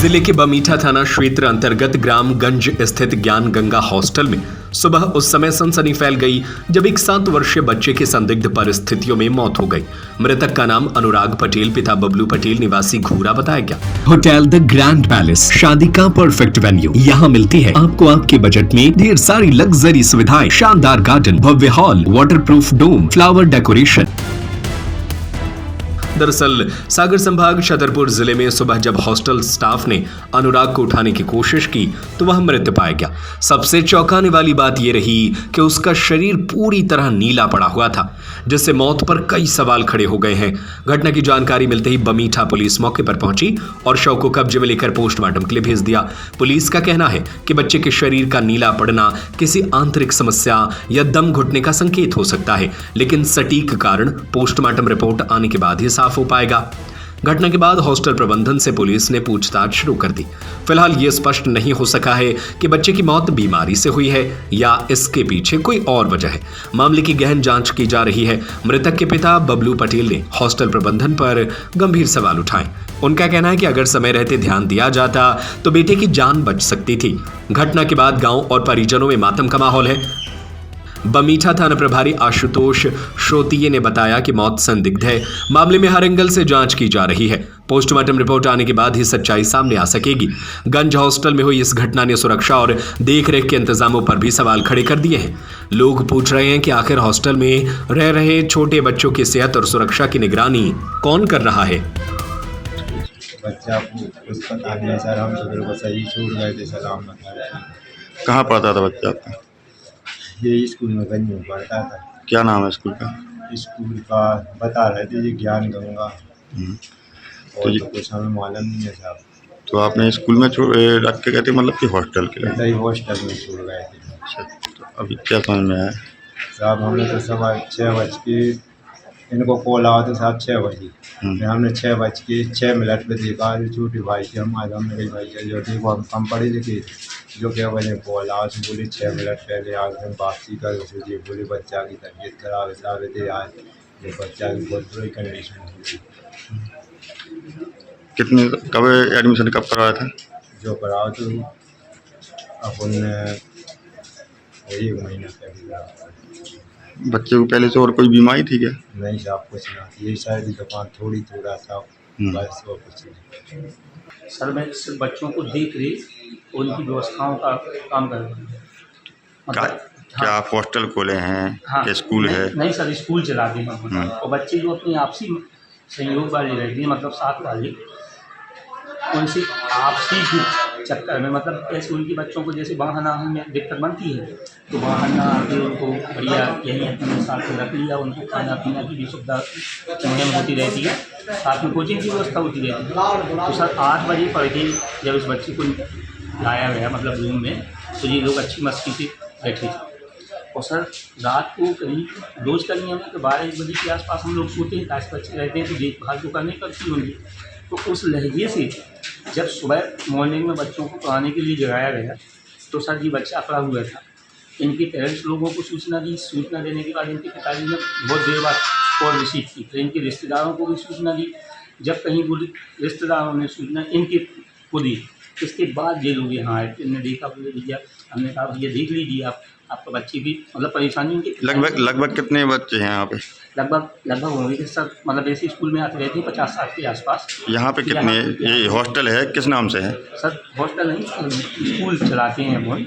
जिले के बमीठा थाना क्षेत्र अंतर्गत ग्राम गंज स्थित ज्ञान गंगा हॉस्टल में सुबह उस समय सनसनी फैल गई जब एक 7 वर्षीय बच्चे की संदिग्ध परिस्थितियों में मौत हो गई। मृतक का नाम अनुराग पटेल पिता बबलू पटेल निवासी घूरा बताया गया। होटल द ग्रैंड पैलेस शादी का परफेक्ट वेन्यू। यहाँ मिलती है आपको आपके बजट में ढेर सारी लग्जरी सुविधाएं, शानदार गार्डन, भव्य हॉल, वाटरप्रूफ डोम, फ्लावर डेकोरेशन। दरअसल सागर संभाग छतरपुर जिले में सुबह जब हॉस्टल स्टाफ ने अनुराग को उठाने की कोशिश की तो वह मृत पाया गया। सबसे चौंकाने वाली बात यह रही कि उसका शरीर पूरी तरह नीला पड़ा हुआ था, जिससे मौत पर कई सवाल खड़े हो गए हैं। घटना की जानकारी मिलते ही बमीठा पुलिस मौके पर पहुंची और शव को कब्जे में लेकर पोस्टमार्टम के लिए भेज दिया। पुलिस का कहना है कि बच्चे के शरीर का नीला पड़ना किसी आंतरिक समस्या या दम घुटने का संकेत हो सकता है, लेकिन सटीक कारण पोस्टमार्टम रिपोर्ट आने के बाद ही साफ हो पाएगा। घटना के बाद हॉस्टल प्रबंधन से पुलिस ने पूछताछ शुरू कर दी। फिलहाल ये स्पष्ट नहीं हो सका है कि बच्चे की मौत बीमारी से हुई है या इसके पीछे कोई और वजह है। मामले की गहन जांच की जा रही है। मृतक के पिता बबलू पटेल ने हॉस्टल प्रबंधन पर गंभीर सवाल उठाए। उनका कहना है कि अगर समय रहते ध्यान दिया जाता तो बेटे की जान बच सकती थी। घटना के बाद गांव और परिजनों में मातम का माहौल है। बमीठा थाना प्रभारी आशुतोष श्रोतीय ने बताया कि मौत संदिग्ध है। मामले में हर एंगल से जांच की जा रही है। पोस्टमार्टम रिपोर्ट आने के बाद ही सच्चाई सामने आ सकेगी। गंज हॉस्टल में हुई इस घटना ने सुरक्षा और देखरेख के इंतजामों पर भी सवाल खड़े कर दिए हैं। लोग पूछ रहे हैं कि आखिर हॉस्टल में रह रहे छोटे बच्चों की सेहत और सुरक्षा की निगरानी कौन कर रहा है। बच्चा कुछ पता नहीं सर, हम तो बिल्कुल सही छूट गए थे सलाम। कहाँ पढ़ता था बच्चा आपका? ये स्कूल में गंज में पढ़ता था। क्या नाम है स्कूल का? स्कूल का बता रहे थे जी ज्ञान गंगा। और तो कुछ हमें मालूम नहीं है साहब। तो आपने स्कूल में रख के गए थे, मतलब कि हॉस्टल के लिए? नहीं, हॉस्टल में छोड़ गए थे। अच्छा, तो अभी क्या समझ में आया साहब? हमने तो सवा 6 बज के इनको कॉल आया था साहब 6 बजे। हमने 6 बज के 6 मिनट पे देखा। छोटी भाई थी हमारे, हमने कही भाई चलो देखो हम कम पढ़े लिखे जो क्या बजे कॉल आया तो बोली 6 मिनट पहले आज हम वापसी कर जी बोली बच्चा की तबीयत खराब है आज ये बच्चा की बहुत बुरी कंडीशन हुई। कितने कब एडमिशन कब करवाया था? जो कराओ तो अपन 1 महीना पहले। बच्चे को पहले से और कोई बीमारी थी क्या? नहीं साहब, कुछ ना, ये शायद दुकान थोड़ा सा बस और कुछ नहीं। सर मैं सिर्फ बच्चों को देख रेख उनकी व्यवस्थाओं का काम कर रहा हूँ। मतलब क्या आप हॉस्टल खोले हैं? हाँ, क्या स्कूल है? नहीं सर, स्कूल चलाते हैं और बच्चे जो अपनी आपसी सहयोग वाले रहते हैं, मतलब साथ वाले, उनसे आपसी चक्कर में मतलब ऐसे उनके बच्चों को जैसे बहाना में दिक्कत बनती है तो बहाना आके उनको बढ़िया यहीं अपने साथ में रख लिया। उनको खाना पीना की भी सुविधा मुहैया होती रहती है, साथ में कोचिंग की व्यवस्था होती रहती है। तो सर 8 बजे पढ़ के जब इस बच्चे को लाया गया मतलब रूम में, तो ये लोग अच्छी मस्ती से बैठे थे। और सर रात को करीब रोज़ का नियम है कि 12-1 बजे के आसपास हम लोग सोते हैं। 10 बच्चे रहते हैं तो देखभाल तो करनी पड़ती होंगी। तो उस लहजे से जब सुबह मॉर्निंग में बच्चों को पढ़ाने के लिए जगाया गया तो सर ये बच्चा पड़ा हुआ था। इनके पेरेंट्स लोगों को सूचना दी। सूचना देने के बाद इनके पिताजी ने बहुत देर बाद कॉल रिसीव की, फिर इनके रिश्तेदारों को भी सूचना दी। जब कहीं वो रिश्तेदारों ने सूचना इनके को दी, इसके बाद ये लोग यहाँ आए। इन्होंने देखा, बोले भैया, हमने कहा भैया देख लीजिए आपका बच्चे भी मतलब परेशानी उनकी। लगभग कितने बच्चे हैं यहाँ पे? लगभग होंगे सर, मतलब ऐसे स्कूल में आते रहते हैं 50-60 के आसपास। यहाँ पे कितने? ये हॉस्टल है, किस नाम से है सर? हॉस्टल नहीं, स्कूल चलाते हैं वो।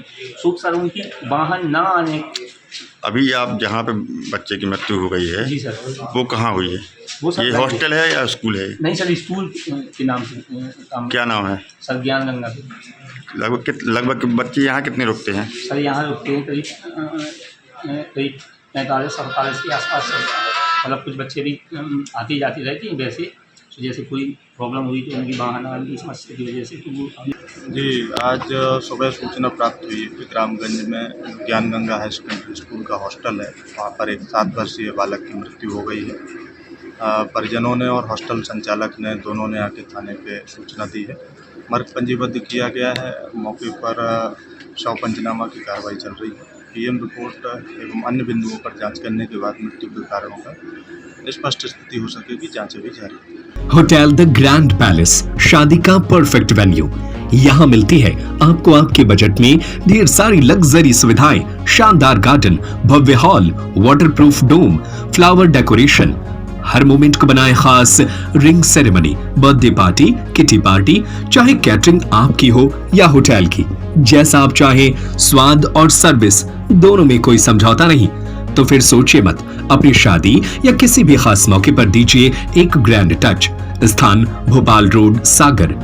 सुख सर उनकी वाहन ना आने। अभी आप जहाँ पे बच्चे की मृत्यु हो गई है जी सर, वो कहाँ हुई है? वो सर ये हॉस्टल है या स्कूल है? नहीं सर, स्कूल के नाम से काम। क्या नाम है? सर ज्ञान गंगा से। लगभग बच्चे यहाँ कितने रुकते हैं? सर यहाँ रुकते हैं करीब 45-47 के आसपास सर। मतलब कुछ बच्चे भी आती जाती रहती हैं वैसे, तो जैसे कोई प्रॉब्लम हुई तो उनकी बहाना की समस्या की वजह से तो वो। जी, आज सुबह सूचना प्राप्त हुई कि ग्रामगंज में ज्ञान गंगा हाई सेकेंडरी स्कूल का हॉस्टल है, वहाँ पर एक 7 वर्षीय बालक की मृत्यु हो गई है। परिजनों ने और हॉस्टल संचालक ने दोनों ने आके थाने पे सूचना दी है। मर्ग पंजीबद्ध किया गया है। मौके पर शव पंचनामा की कार्रवाई चल रही है। पीएम रिपोर्ट एवं अन्य बिंदुओं पर जांच करने के बाद मृत्यु के कारणों का स्पष्ट स्थिति हो सकेगी। जांच अभी जारी है। होटल द ग्रैंड पैलेस, शादी का परफेक्ट वेन्यू। यहाँ मिलती है आपको आपके बजट में ढेर सारी लग्जरी सुविधाएं, शानदार गार्डन, भव्य हॉल, वाटरप्रूफ डोम, फ्लावर डेकोरेशन। हर मोमेंट को बनाए खास ring ceremony, birthday party, kitty party, चाहे कैटरिंग आपकी हो या होटल की, जैसा आप चाहें, स्वाद और सर्विस दोनों में कोई समझौता नहीं। तो फिर सोचिए मत, अपनी शादी या किसी भी खास मौके पर दीजिए एक ग्रैंड टच। स्थान भोपाल रोड, सागर।